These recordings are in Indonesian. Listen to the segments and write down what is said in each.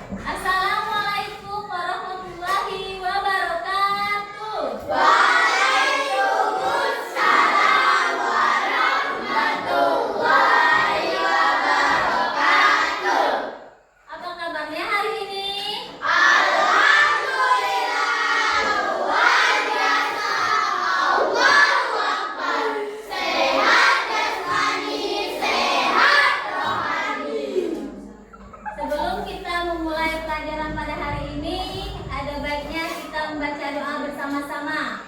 Assalamualaikum warahmatullahi wabarakatuh. Waalaikumsalam warahmatullahi wabarakatuh. Apa kabarnya hari ini? Alhamdulillah, luar biasa. Allahu Akbar. Sehat jasmani, sehat rohani. Sebelum kita memulai pelajaran pada hari ini, ada baiknya kita membaca doa bersama-sama.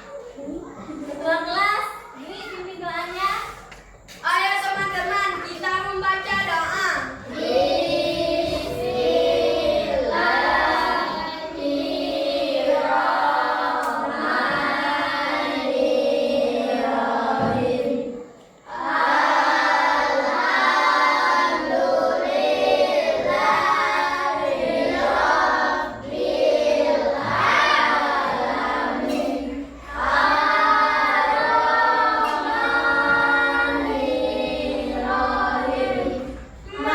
Ketua kelas, ini pimpin doanya. Ayo teman-teman, kita membaca doa. Bismillahirrahmanirrahim. Alhamdulillahirrahmanirrahim.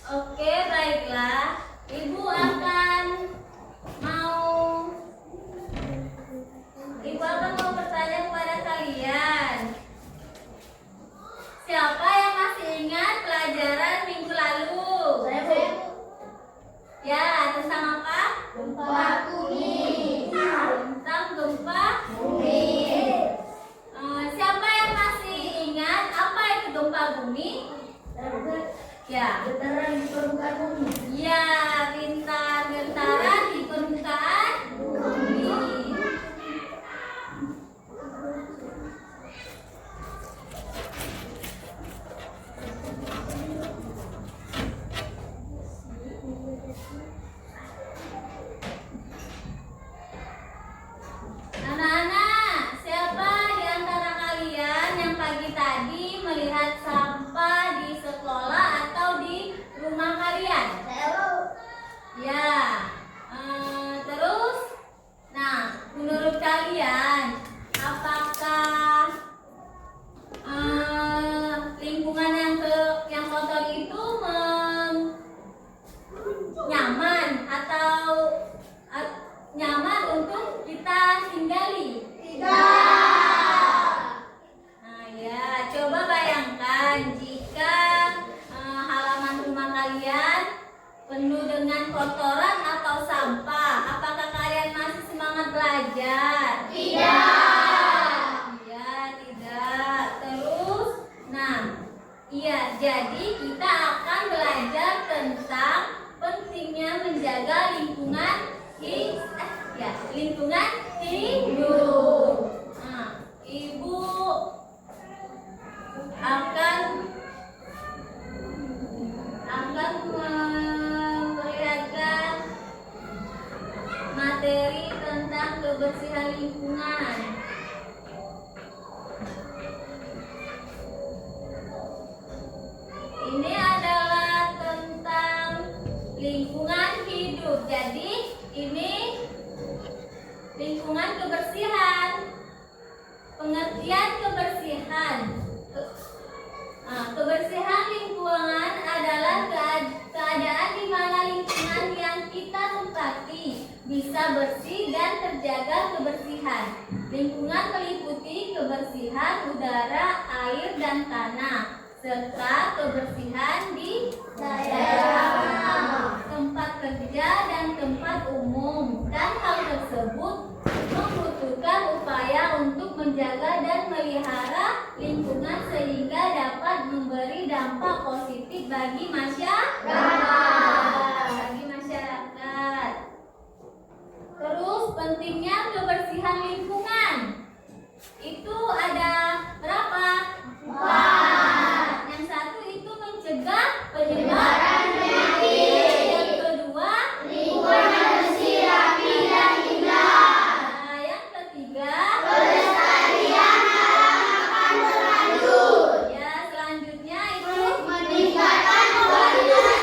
Oke, baiklah. Ibu akan mau bertanya kepada kalian. Siapa yang masih ingat pelajaran minggu lalu? Saya. Ya, tentang apa? Gempa bumi. Tentang gempa Bumi. Siapa yang masih ingat apa itu gempa bumi? Ya. Getaran di permukaan bumi. Ya, pintar. Getaran di permukaan bumi. Anak-anak, siapa di antara kalian yang pagi tadi melihat sampah di sekolah atau di rumah kalian? Saya. Ya, terus, nah, menurut kalian, apakah lingkungan yang kotor itu nyaman atau nyaman untuk kita tinggali? Tidak. Nah, ya, coba bayangkan jika halaman rumah kalian penuh dengan kotoran atau sampah, apakah kalian masih semangat belajar? Tidak. Iya, tidak. Terus, nah, iya, jadi kita akan belajar tentang pentingnya menjaga lingkungan lingkungan hidup. Nah, Ibu akan memperlihatkan materi tentang kebersihan lingkungan. Ini adalah tentang lingkungan hidup. Jadi ini lingkungan kebersihan. Pengertian kebersihan. Kebersihan lingkungan adalah keadaan di mana lingkungan yang kita tempati bisa bersih dan terjaga kebersihan. Lingkungan meliputi kebersihan udara, air, dan tanah, serta kebersihan di daerah, tempat kerja, dan tempat umum. Dan hal tersebut membutuhkan upaya untuk menjaga dan melihara lingkungan sehingga dapat memberi dampak positif bagi masyarakat. Terus pentingnya kebersihan lingkungan. Itu ada berapa? 4. Yang satu itu mencegah penyebaran penyakit. Yang kedua, Lingkungan bersih, rapi, dan indah. Nah, yang ketiga, Pelestarian alam akan berlanjut. ya selanjutnya itu Meningkatkan kualitas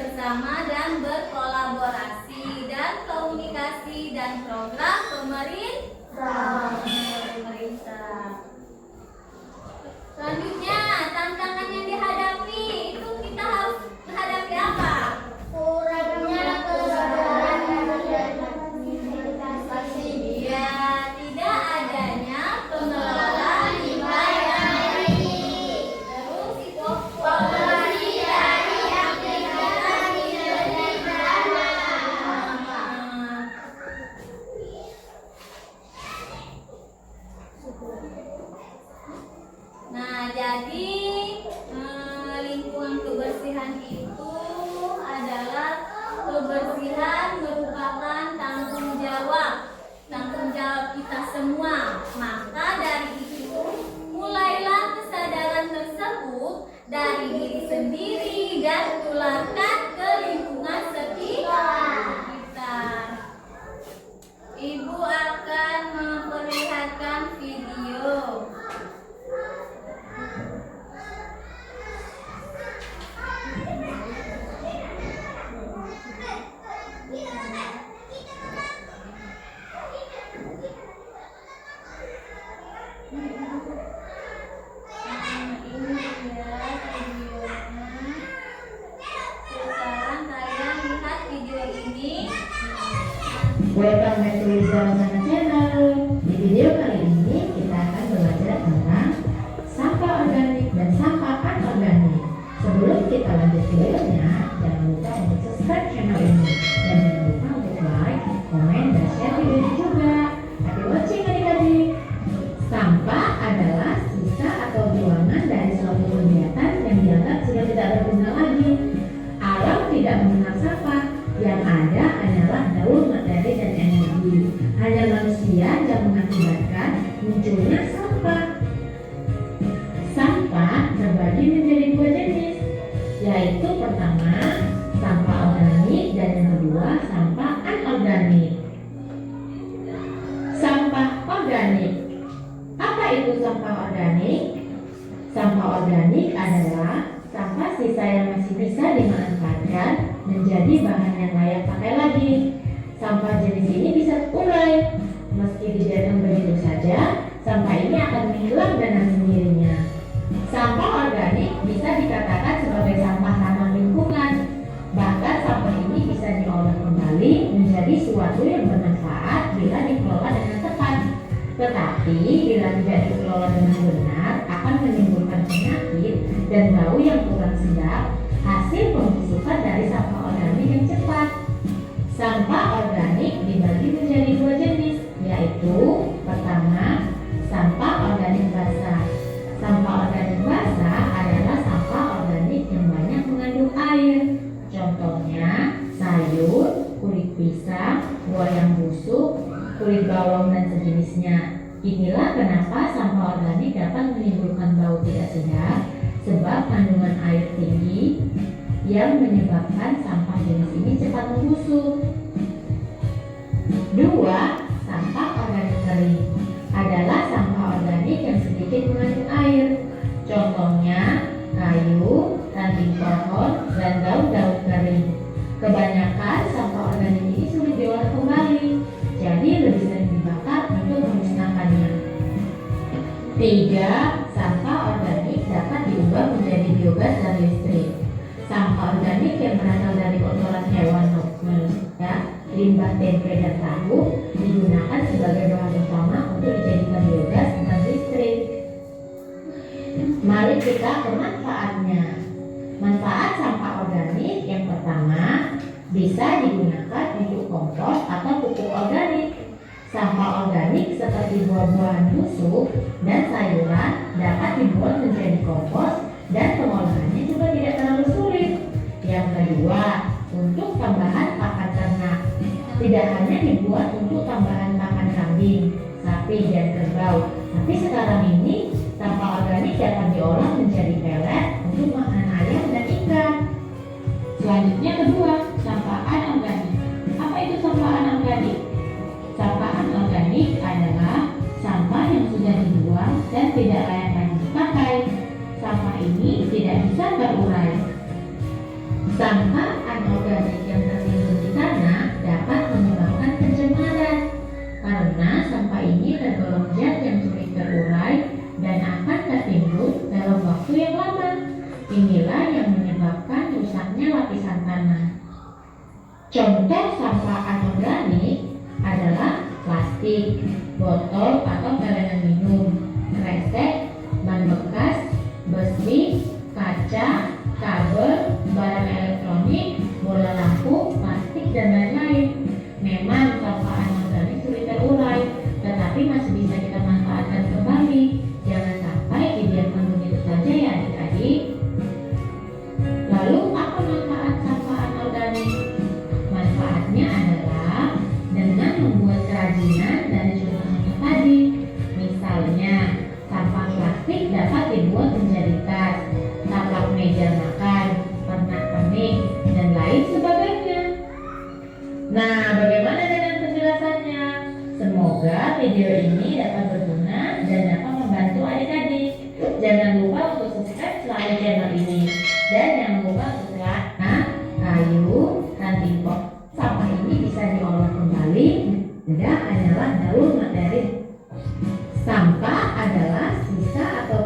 bersama dan berkolaborasi dan komunikasi dan program pemerintah. Selanjutnya, tantangan yang dihadapi itu kita harus menghadapi apa? Kurangnya kesadaran dan partisipasi. Ya, tidak adanya pengelolaan limbah yang Baik. terus itu Populasi dari aktivitas industri bersama. Nah, jadi lingkungan kebersihan itu adalah kebersihan merupakan tanggung jawab kita semua. Maka dari itu, mulailah kesadaran tersebut dari diri sendiri dan tularkan ke lingkungan sekitar kita. Ibu akan memperlihatkan video. Ini dia videonya. Sekarang kalian lihat video ini. Welcome back to Rizal Channel. Di video kali ini kita akan belajar tentang sampah organik dan sampah anorganik. Sebelum kita lanjut videonya, jangan lupa untuk subscribe channel ini dan jangan lupa untuk like, komen, dan share video ini juga. Happy watching adik-adik. Sampah adalah sisa atau buangan dari suatu kegiatan yang dianggap sudah tidak berguna lagi. Alam tidak mengenal sampah. Yang ada hanyalah daur materi dan energi. Hanya manusia yang mengakibatkan munculnya sampah. Sampah terbagi menjadi dua jenis, yaitu pertama sampah organik dan yang kedua sampah anorganik. Sampah organik. Apa itu sampah organik? Sampah organik adalah sampah sisa yang masih bisa dimanfaatkan menjadi bahan yang layak pakai lagi. Sampah jenis ini bisa terurai. Meski dibiarkan begitu saja, sampah ini akan menghilang dengan sendirinya. Sampah organik bisa dikatakan sebagai sampah ramah lingkungan. Bahkan sampah ini bisa diolah kembali menjadi sesuatu yang bermanfaat bila dikelola dengan tepat. Tetapi bila tidak dikelola dengan benar akan menimbulkan penyakit dan bau yang kurang sedap, hasil pembusukan dari sampah organik yang cepat. Sampah organik dibagi menjadi dua jenis, yaitu pertama sampah organik basah. Sampah organik basah adalah sampah organik yang banyak mengandung air. Contohnya sayur, kulit pisang, buah yang busuk, kulit bawang dan sejenisnya. Inilah kenapa sampah organik dapat menimbulkan bau tidak sedap, sebab kandungan air tinggi yang menyebabkan sampah jenis ini cepat membusuk. Dua, sampah organik kering adalah sampah organik yang sedikit mengandung air. Contohnya kayu, ranting pohon, dan daun-daun kering. Kebanyakan sampah organik ini sulit diolah kembali, jadi lebih sering dibakar untuk memusnahkannya. Tiga, sampah organik dapat diubah menjadi biogas dan listrik. Sampah organik yang berasal dari kotoran hewan manusia, limbah tempe dan tahu digunakan sebagai bahan utama untuk dijadikan biogas dan listrik. Mari kita ke manfaatnya. Manfaat sampah organik yang pertama, bisa digunakan untuk kompos atau pupuk organik. Sampah organik seperti buah-buahan busuk dan sayuran dapat dibuat menjadi kompos dan pengolahannya juga tidak terlalu sulit. Yang kedua, untuk tambahan pakan ternak. Tidak hanya dibuat untuk tambahan pakan kambing, sapi, dan kerbau, tapi sekarang ini sampah organik dapat diolah menjadi pelet untuk makanan ayam dan ikan. Selanjutnya kedua, sampah anorganik. Apa itu sampah anorganik? Sampah anorganik adalah sampah yang sudah dibuang dan tidak layak lagi dipakai. Sampah ini tidak bisa terurai. Sampah anorganik yang tertimbun di tanah dapat menyebabkan pencemaran karena sampah ini tergolong zat yang sulit terurai dan akan tertimbun dalam waktu yang lama. Inilah yang menyebabkan rusaknya lapisan tanah. Contoh sampah anorganik adalah plastik, botol atau pelengan minum, kresek, ban bekas, besi, kaca, kabel, barang elektronik, bola lampu, plastik, dan lain-lain. Memang sampah anorganik sulit terurai, tetapi masih bisa kita manfaatkan kembali. Jangan sampai dibiarkan begitu saja ya adik-adik. Lalu apa manfaat sampah anorganik? Manfaatnya adalah dengan membuat kerajinan dari contoh-contoh tadi. Misalnya, sampah plastik dapat dibuat menjadi tas, taplak meja makan, pernak-pernik, dan lain sebagainya. Nah, bagaimana dengan penjelasannya? Semoga video ini dapat berguna dan dapat membantu adik-adik. Jangan lupa untuk subscribe selalu channel ini. Dan jangan lupa untuk like, kayu, ranting pot. Sampah ini bisa diolah kembali. Tidak hanyalah daur materi. Sampah adalah sisa atau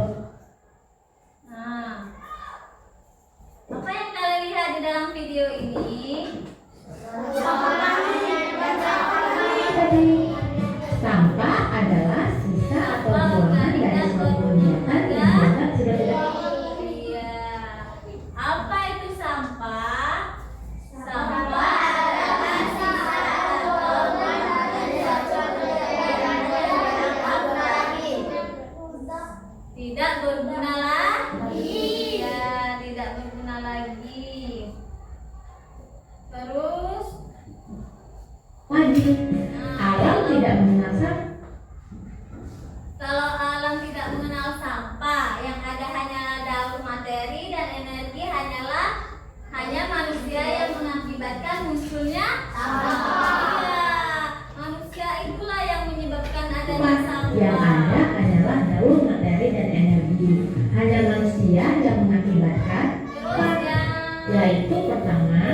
apa yang kalian lihat di dalam video ini? sampah adalah sisa atau buangan dari suatu kegiatan yang dianggap sudah tidak. Iya. Apa itu sampah? Sampah adalah sisa atau buangan dari suatu kegiatan tidak berguna lagi. Ya, tidak berguna lagi. Terus Lagi, alam tidak mengenal sampah. kalau alam tidak mengenal sampah, yang ada hanyalah daur materi dan energi hanya manusia yang mengakibatkan munculnya sampah. Iya, manusia itulah yang menyebabkan adanya sampah. Yang ada hanyalah daur materi dan energi. Hanya manusia yang mengakibatkan, Terus yaitu pertama,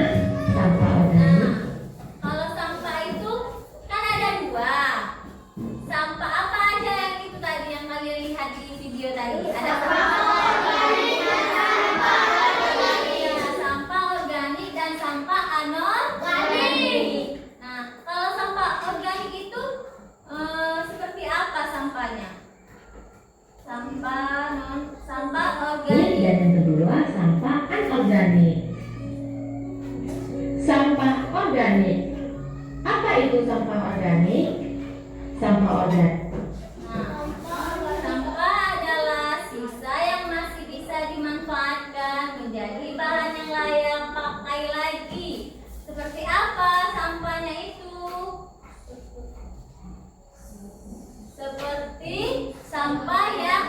sampah organik. kalau sampah itu kan ada dua. Sampah apa aja yang itu tadi yang kalian lihat di video tadi? Ada Iya, sampah organik dan sampah anorganik. Nah, kalau sampah organik itu seperti apa sampahnya? Sampah organik. Dan yang kedua, sampah anorganik. Sampah organik. Apa itu sampah organik? Sampah organik Sampah adalah sisa yang masih bisa dimanfaatkan menjadi bahan yang layak pakai lagi. Seperti apa sampahnya itu? Seperti sampah yang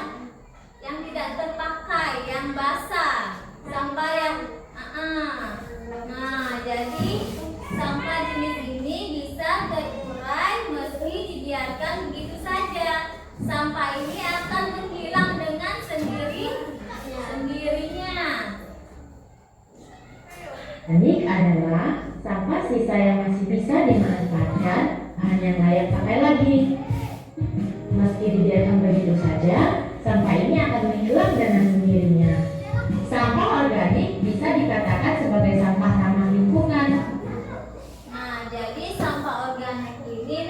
tidak terpakai, yang basah, sampah yang jadi sampah jenis ini bisa terurai meski dibiarkan begitu saja. Sampah ini akan menghilang dengan sendirinya. organik adalah sampah sisa yang masih bisa dimanfaatkan, bahan yang layak pakai lagi. Meski dibiarkan begitu saja, sampah ini akan menghilang dengan sendirinya. Sampah organik bisa dikatakan sebagai sampah ramah lingkungan. Nah, jadi sampah organik ini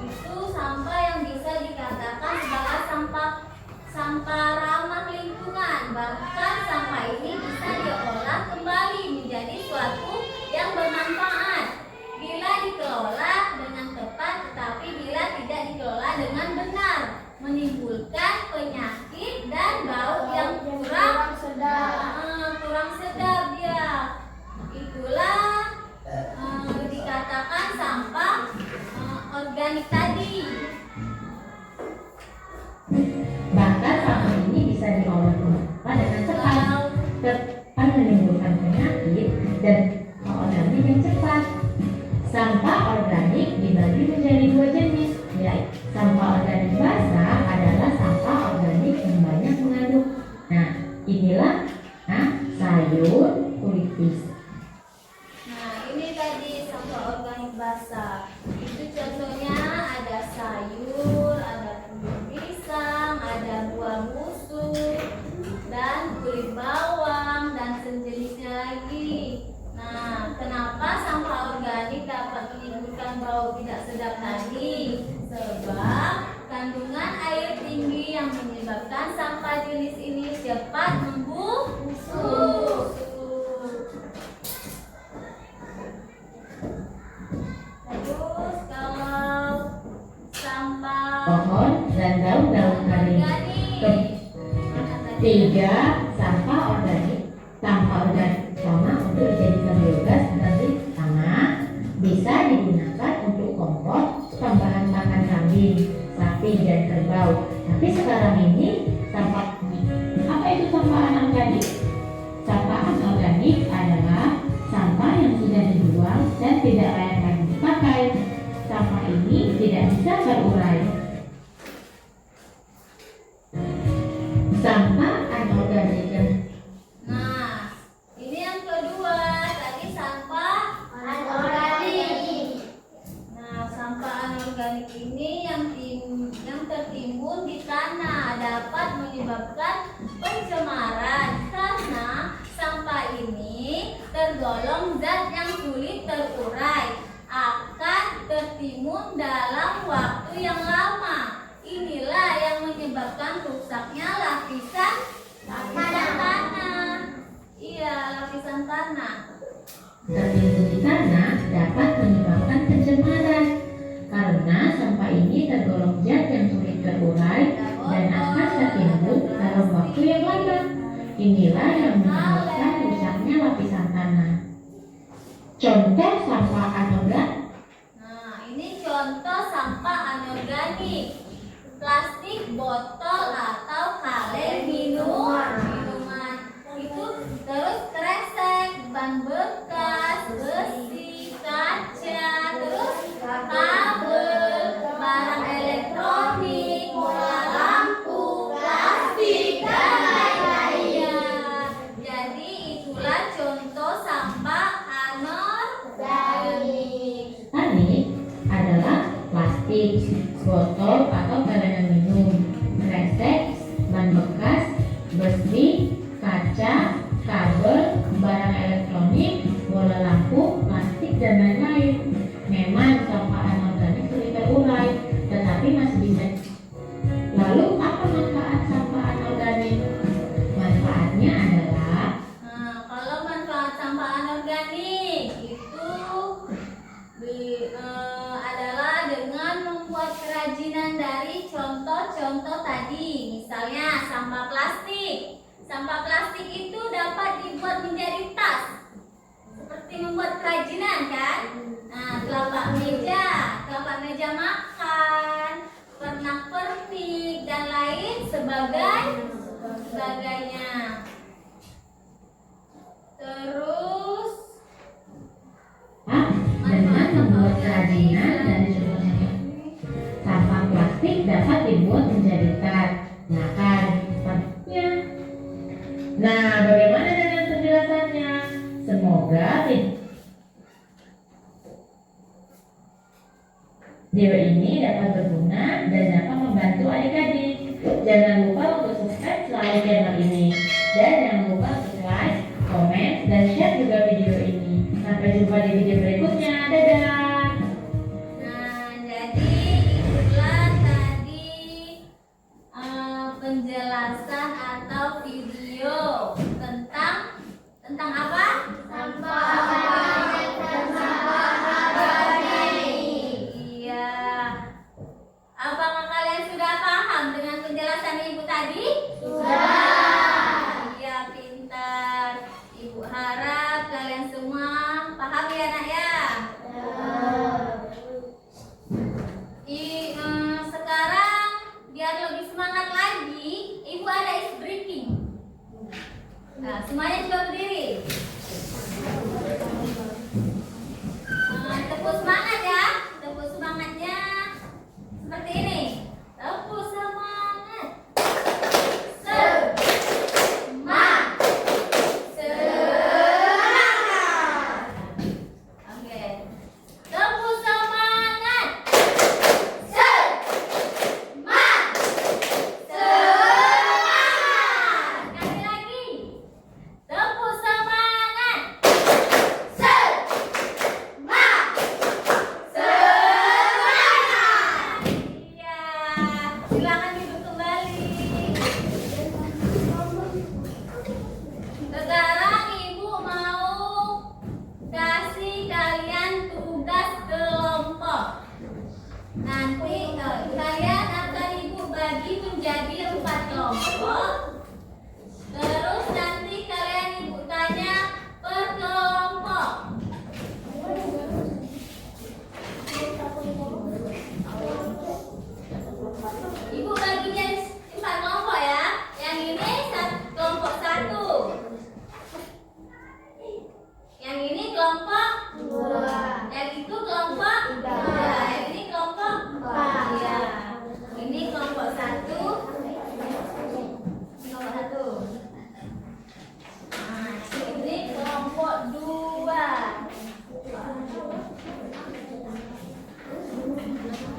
itu sampah yang bisa dikatakan sebagai sampah ramah lingkungan. Bahkan sampah ini bisa diolah kembali menjadi suatu yang bermanfaat bila dikelola dengan tepat, tetapi bila tidak dikelola dengan benar, menimbulkan penyakit dan bau yang kurang sedap ya. Itulah dikatakan sampah organik tadi. Bahkan sampah ini bisa diolah kembali dengan cepat, cepat menimbulkan penyakit dan organik yang cepat. Sampah organik dibagi menjadi dua jenis, yaitu sampah organik basah adalah sampah organik yang banyak mengandung. Inilah sayur, kulit pisang, basah. Itu contohnya ada sayur, ada kulit pisang, ada buah busuk, dan kulit bawang, dan sejenisnya lagi. Nah, kenapa sampah organik dapat menimbulkan bau tidak sedap tadi? Sebab kandungan air tinggi yang menyebabkan sampah jenis ini cepat membusuk. Terus kalau sampah Pohon dan daun-daun kering. Ketiga, sampah organik. Sampah organik sama untuk dijadikan biogas dari tanah, bisa digunakan untuk kompos, tambahan pakan kambing, sapi, dan kerbau. Tapi sekarang ini sampah apa itu sampah anorganik? Sampah anorganik adalah sampah yang sudah dibuang dan tidak layak lagi dipakai. Sampah ini tidak bisa terurai. Sampah anorganik. Nah, ini yang kedua, tadi sampah Anorganik. Nah, sampah anorganik ini yang tertimbun di tanah dapat menyebabkan pencemaran karena sampah ini tergolong zat yang sulit terurai, akan tertimbun dalam waktu yang lama. Inilah yang menyebabkan rusaknya lapisan tanah. Iya, lapisan tanah. Tertimbun di tanah dapat menyebabkan pencemaran karena sampah ini tergolong zat yang sulit terurai dan akan tertimbun dalam waktu yang lama. Inilah yang menyebabkan rusaknya lapisan tanah. Contoh sampah anorganik. Nah, ini contoh sampah anorganik. Plastik botol atau kaleng minuman. Itu terus kresek, ban bekas, besi, kaca, terus kabel, barang elektronik, bola lampu, plastik, dan lain-lain. Jadi itulah contoh sampah anorganik. Tadi adalah plastik, botol atau kalengan minum, kresek, ban bekas, besi, kaca, kabel, barang elektronik, bola lampu, plastik, dan lain-lain. Memang sampah anorganik sulit terurai, tetapi masih bisa. Lalu apa manfaat sampah anorganik? Manfaatnya adalah Kalau manfaat sampah anorganik itu adalah dengan membuat kerajinan dari contoh-contoh tadi. Misalnya sampah plastik. Sampah plastik itu dapat dibuat menjadi tas. Seperti membuat kerajinan kan? Nah, telapak meja makan, pernak-pernik, dan lain sebagainya. Terus dengan membuat kerajinan dari contoh sampah plastik dapat dibuat menjadi tas, makan, sepatunya. Nah, bagaimana dengan penjelasannya? Semoga video ini dapat berguna dan dapat membantu adik-adik. Jangan lupa untuk subscribe selalu channel ini. Dan jangan lupa untuk like, komen, dan share juga video ini. Sampai jumpa di video berikutnya. Dadah! Nah, jadi itulah tadi penjelasan atau video tentang apa? Sampah organik dan sampah anorganik. Iya. Apakah kalian sudah paham dengan penjelasan Ibu tadi? Sudah. Iya, pintar. Ibu harap kalian semua paham ya, Nak ya. Sekarang biar lebih semangat lagi, Ibu ada ice breaking. Nah, semuanya coba berdiri.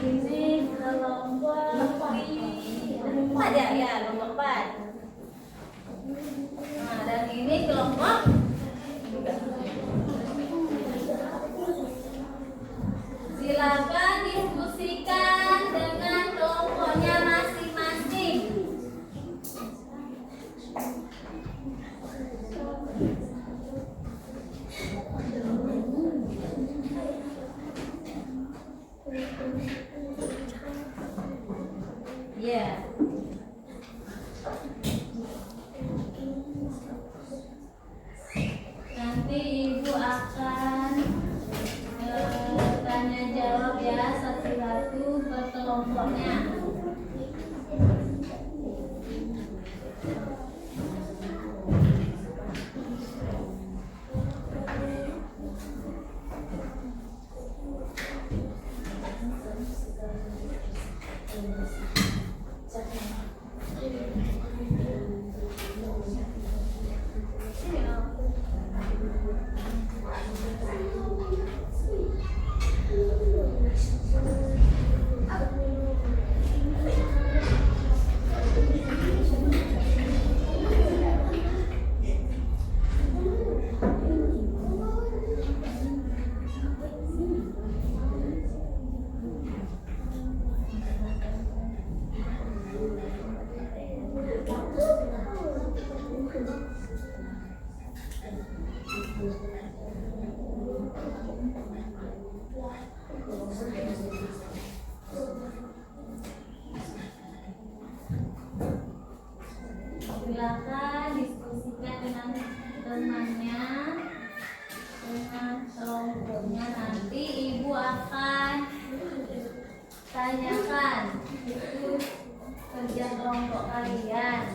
Ini kelompok di 4 ya, ya kelompok 4. Nah, dan ini kelompok 3. Silakan diskusikan dengan kelompoknya masing-masing. Ya. Nanti ibu akan tanya jawab ya satu-satu ke kelompoknya. Silakan diskusikan dengan temannya, dengan kelompoknya. Nanti ibu akan tanyakan itu kerja kelompok kalian.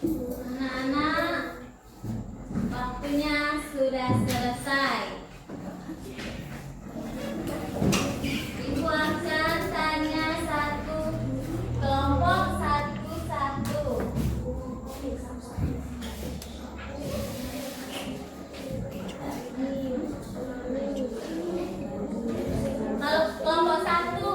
Anak-anak, waktunya sudah selesai. Ibu akan tanya satu kelompok satu-satu. Kalau kelompok satu,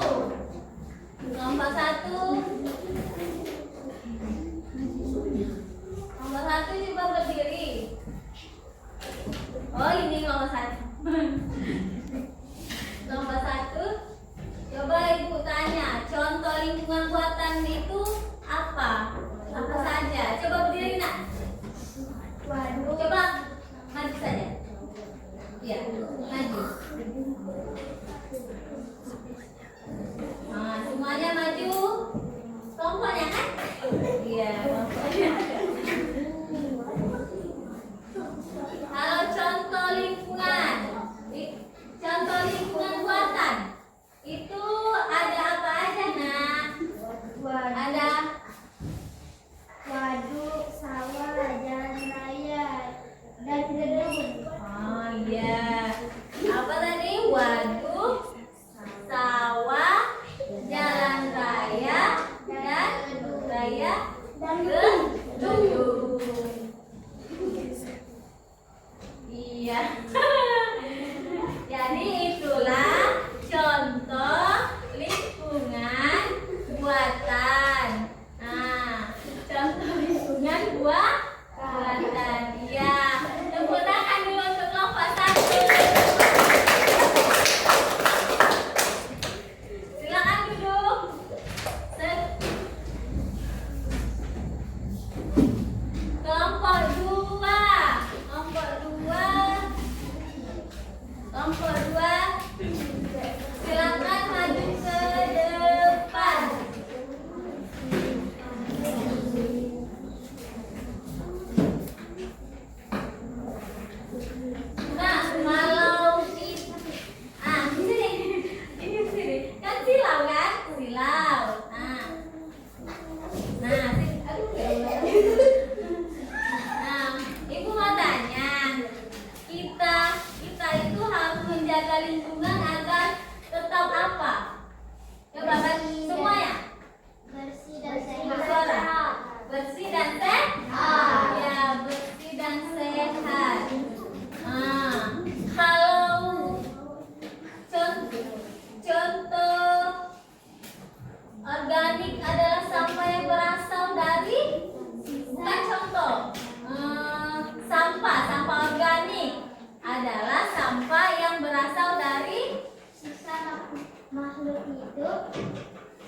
itu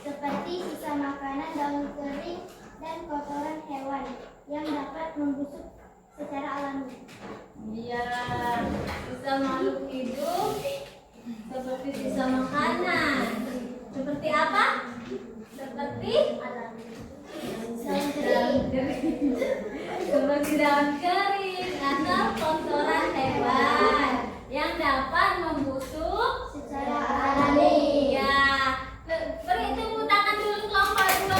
seperti sisa makanan, daun kering, dan kotoran hewan yang dapat membusuk secara alami. Iya, sisa makhluk hidup seperti sisa makanan. Seperti apa? Seperti Daun daun kering. Seperti daun kering atau kotoran hewan yang dapat membusuk secara alami. ya. Beri tepuk tangan dulu kelompok 2.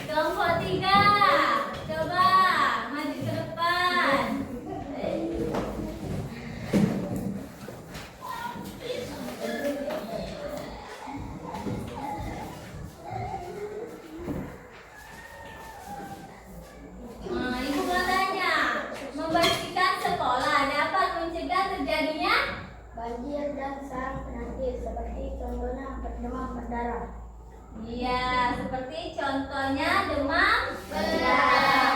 Kelompok 3, coba maju ke depan. Nah, ibu katanya membersihkan sekolah dapat mencegah terjadinya Banjir dan sarang penyakit seperti contohnya demam berdarah. iya, seperti contohnya demam berdarah.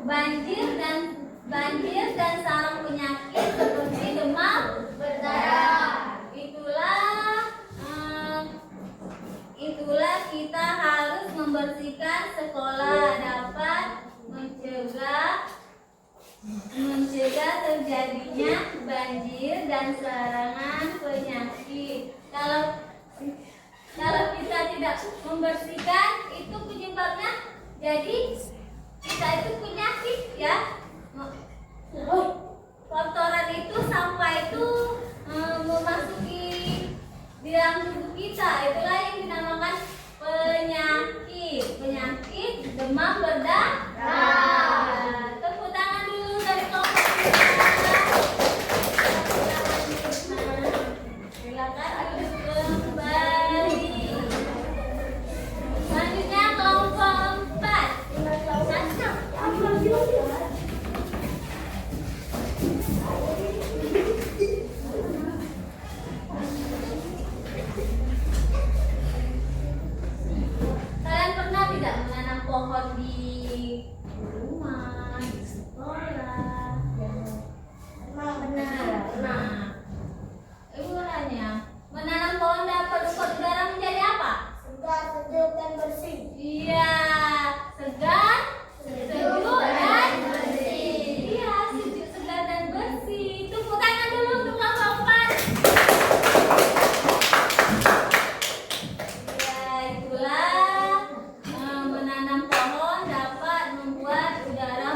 Banjir dan sarang penyakit seperti demam berdarah. Itulah kita harus membersihkan sekolah dapat mencegah terjadinya banjir dan serangan penyakit. Kalau kita tidak membersihkan, itu penyebabnya jadi kita itu penyakit ya. Kotoran itu, sampah itu memasuki di dalam tubuh kita. Itulah yang dinamakan penyakit demam berdarah. Tepuk tangan dulu dari kelompok kita. Silakan duduk kembali. Selanjutnya kelompok 4. Kalian pernah tidak menanam pohon di rumah, di sekolah? Benar. Nah, ibu nanya, menanam pohon dapat membuat udara menjadi apa? Segar, sejuk, dan bersih. Iya, segar, sejuk dan bersih. Iya, sejuk, segar dan bersih. Tepuk tangan dulu untuk kelompok 4. Ya, itulah menanam pohon dapat membuat udara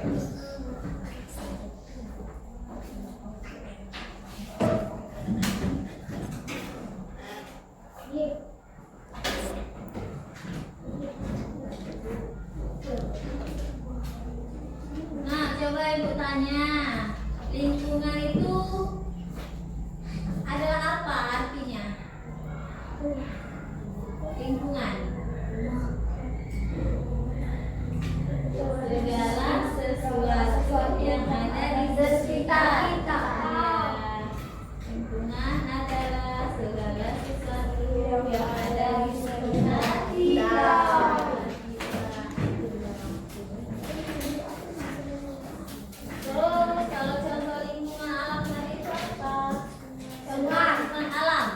Nah, coba ibu tanya, lingkungan itu adalah apa artinya? Lingkungan. Segala sesuatu yang ada di sekitar kita. Lingkungan adalah segala sesuatu yang ada di sekitar kita. Terus kalau contoh lingkungan alam tadi itu apa? Contoh lingkungan alam.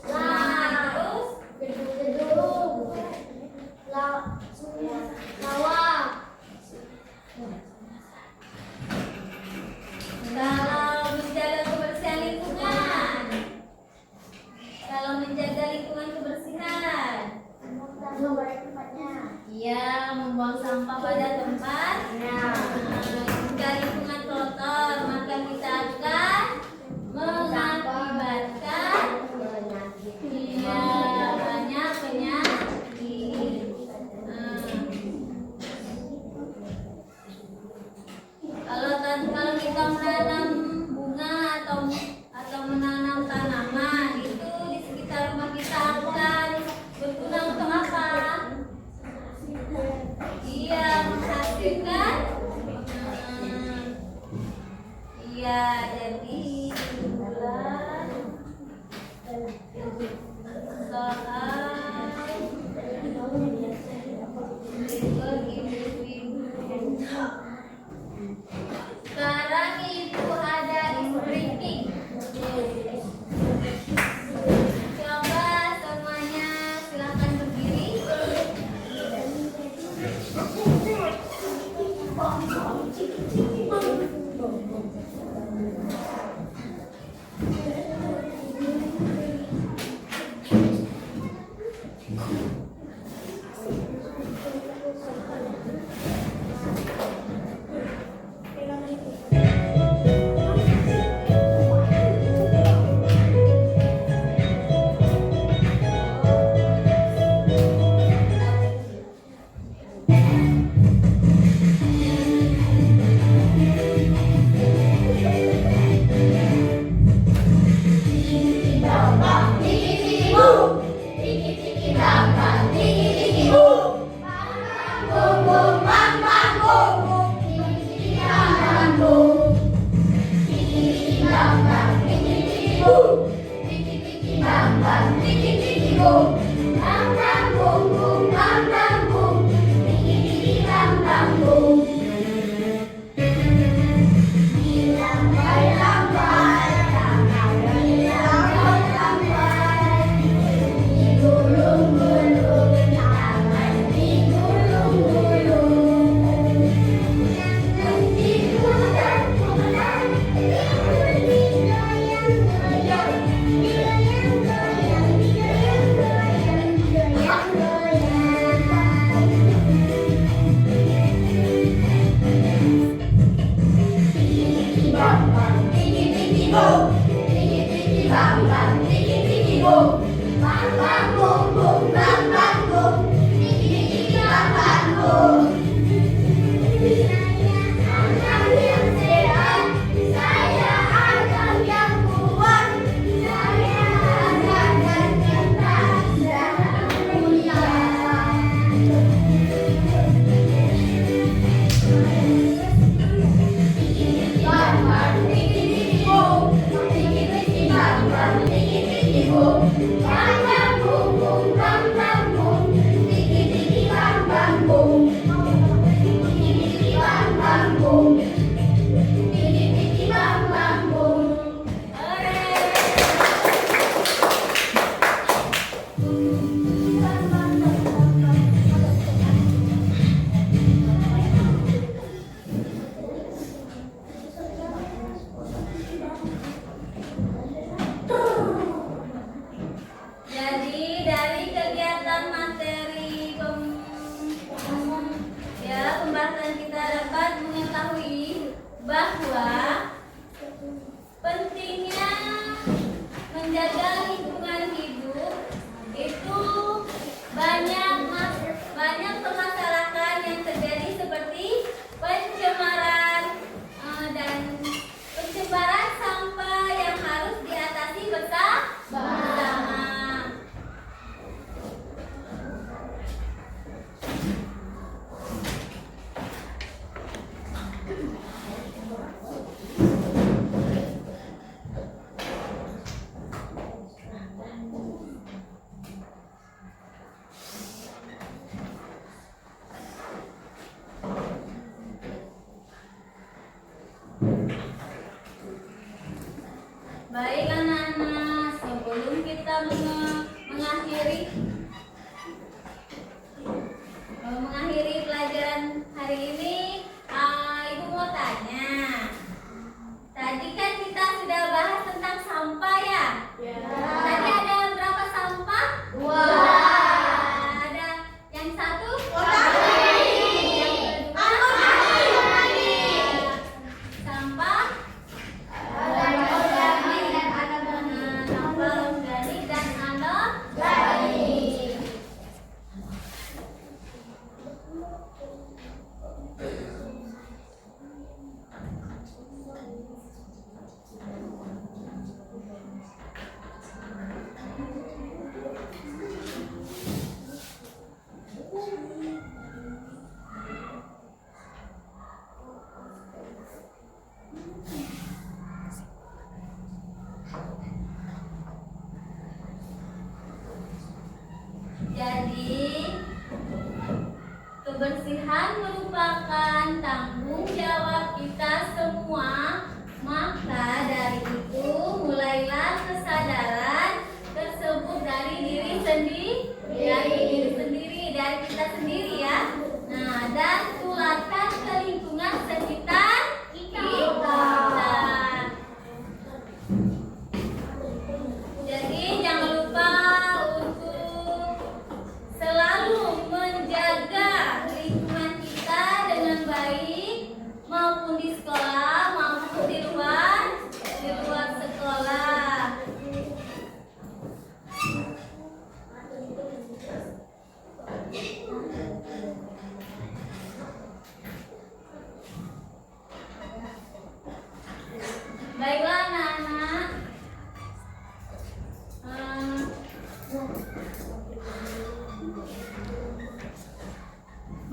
Nah, terus gedung-gedung, lawang. kalau menjaga kebersihan lingkungan. Kalau menjaga lingkungan kebersihan. Iya, membuang sampah pada tempatnya. Jika lingkungan kotor, maka kita akan mengakibatkan banyak penyakit. Kalau kita menanam bunga atau menanam tanaman itu di sekitar rumah kita akan berguna untuk apa? Iya, menghasilkan. Iya, jadi bulan soal sekarang ibu ada imprinting. Coba semuanya silakan berdiri. hari ini Ibu mau tanya. Tadi kan kita sudah bahas tentang sampah ya? Tadi ada berapa sampah? 2. Ada yang satu? Yang kedua? Sampah? Sampah organik dan anorganik. Jadi, kebersihan merupakan tanggung jawab kita semua. Maka dari itu, mulailah kesadaran tersebut dari diri sendiri, dari kita sendiri ya. Nah, dan tularkan ke lingkungan sekitar kita. Jadi jangan lupa untuk selalu menjaga lingkungan kita dengan baik, maupun di sekolah maupun di luar sekolah. Baiklah anak-anak.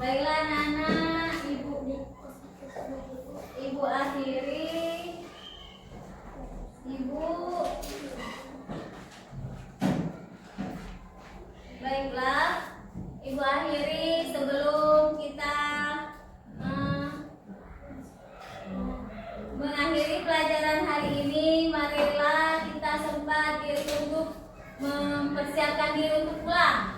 Baiklah anak-anak, Ibu akhiri. Baiklah, Ibu akhiri sebelum kita mengakhiri pelajaran hari ini. Marilah kita sempat diri untuk mempersiapkan diri untuk pulang.